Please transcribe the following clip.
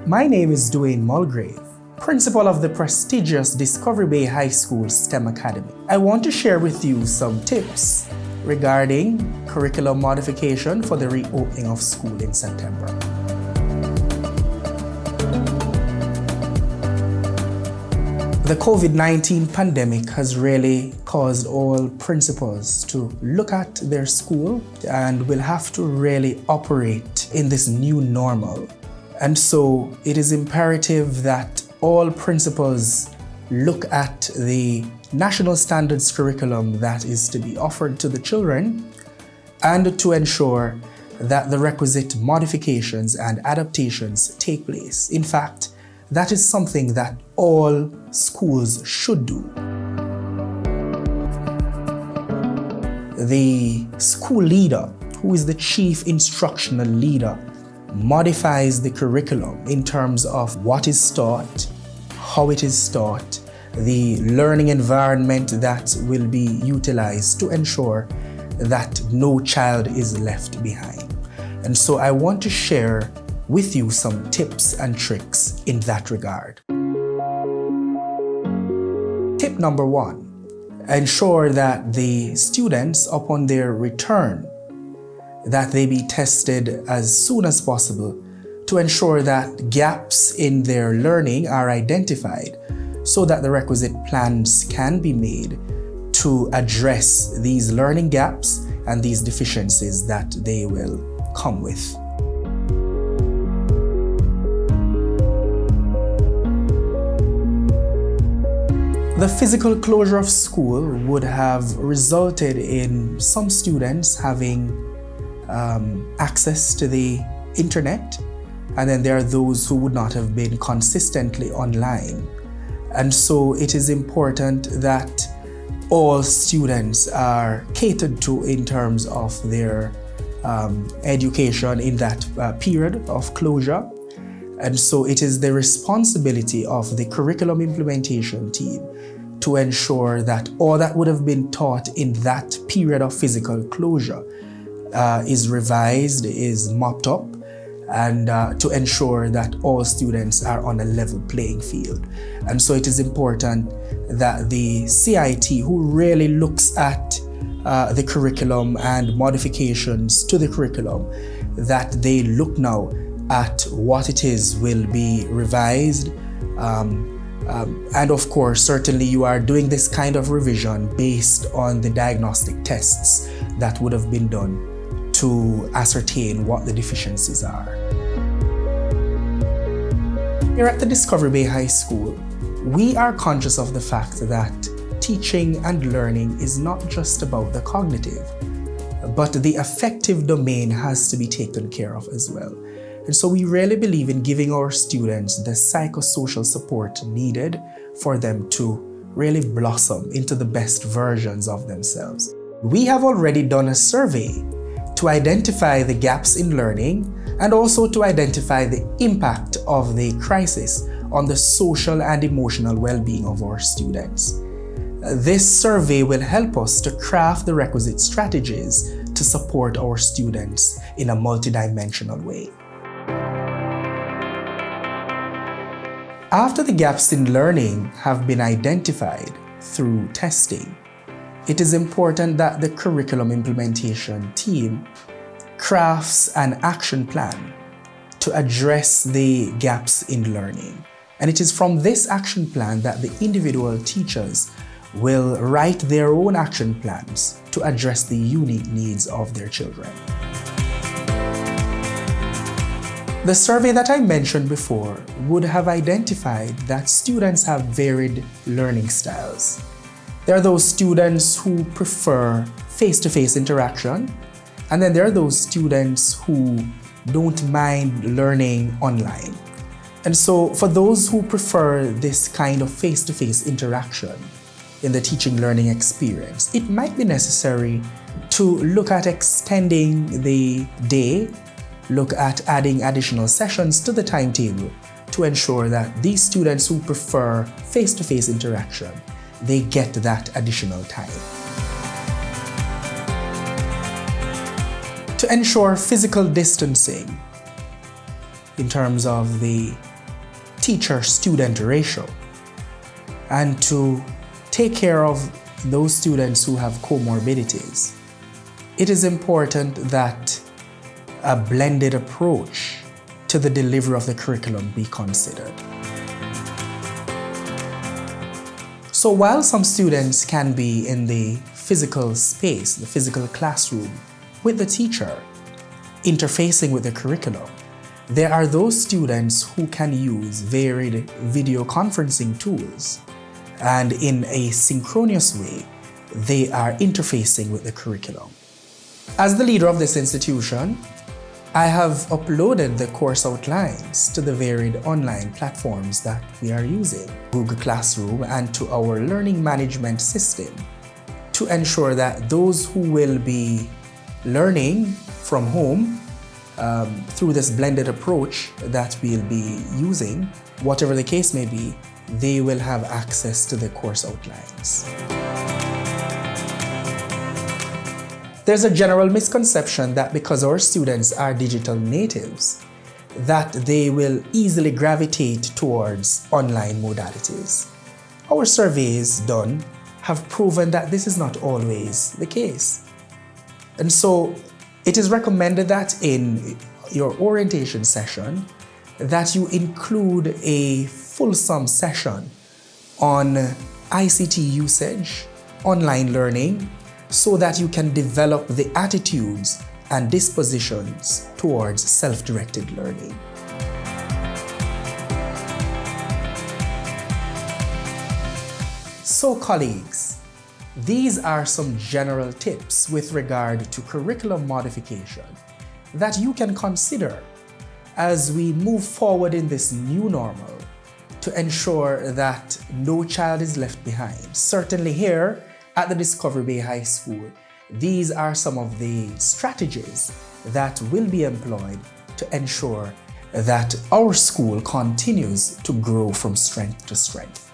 My name is Dwayne Mulgrave, principal of the prestigious Discovery Bay High School STEM Academy. I want to share with you some tips regarding curriculum modification for the reopening of school in September. The COVID-19 pandemic has really caused all principals to look at their school and will have to really operate in this new normal. And so it is imperative that all principals look at the national standards curriculum that is to be offered to the children and to ensure that the requisite modifications and adaptations take place. In fact, that is something that all schools should do. The school leader, who is the chief instructional leader, modifies the curriculum in terms of what is taught, how it is taught, the learning environment that will be utilized to ensure that no child is left behind. And so I want to share with you some tips and tricks in that regard. Tip number 1, ensure that the students upon their return that they be tested as soon as possible to ensure that gaps in their learning are identified so that the requisite plans can be made to address these learning gaps and these deficiencies that they will come with. The physical closure of school would have resulted in some students having access to the internet, and then there are those who would not have been consistently online. And so it is important that all students are catered to in terms of their education in that period of closure. And so it is the responsibility of the curriculum implementation team to ensure that all that would have been taught in that period of physical closure is revised, is mopped up, and to ensure that all students are on a level playing field. And so it is important that the CIT, who really looks at the curriculum and modifications to the curriculum, that they look now at what it is will be revised. And of course, certainly you are doing this kind of revision based on the diagnostic tests that would have been done to ascertain what the deficiencies are. Here at the Discovery Bay High School, we are conscious of the fact that teaching and learning is not just about the cognitive, but the affective domain has to be taken care of as well. And so we really believe in giving our students the psychosocial support needed for them to really blossom into the best versions of themselves. We have already done a survey to identify the gaps in learning and also to identify the impact of the crisis on the social and emotional well-being of our students. This survey will help us to craft the requisite strategies to support our students in a multidimensional way. After the gaps in learning have been identified through testing, it is important that the curriculum implementation team crafts an action plan to address the gaps in learning. And it is from this action plan that the individual teachers will write their own action plans to address the unique needs of their children. The survey that I mentioned before would have identified that students have varied learning styles. There are those students who prefer face-to-face interaction, and then there are those students who don't mind learning online. And so for those who prefer this kind of face-to-face interaction in the teaching learning experience, it might be necessary to look at extending the day, look at adding additional sessions to the timetable to ensure that these students who prefer face-to-face interaction, they get that additional time. To ensure physical distancing in terms of the teacher-student ratio, and to take care of those students who have comorbidities, it is important that a blended approach to the delivery of the curriculum be considered. So while some students can be in the physical space, the physical classroom, with the teacher, interfacing with the curriculum, there are those students who can use varied video conferencing tools, and in a synchronous way, they are interfacing with the curriculum. As the leader of this institution, I have uploaded the course outlines to the varied online platforms that we are using, Google Classroom and to our learning management system, to ensure that those who will be learning from home through this blended approach that we'll be using, whatever the case may be, they will have access to the course outlines. There's a general misconception that because our students are digital natives, that they will easily gravitate towards online modalities. Our surveys done have proven that this is not always the case. And so it is recommended that in your orientation session, that you include a fulsome session on ICT usage, online learning, so that you can develop the attitudes and dispositions towards self-directed learning. So colleagues, these are some general tips with regard to curriculum modification that you can consider as we move forward in this new normal to ensure that no child is left behind. Certainly here at the Discovery Bay High School, these are some of the strategies that will be employed to ensure that our school continues to grow from strength to strength.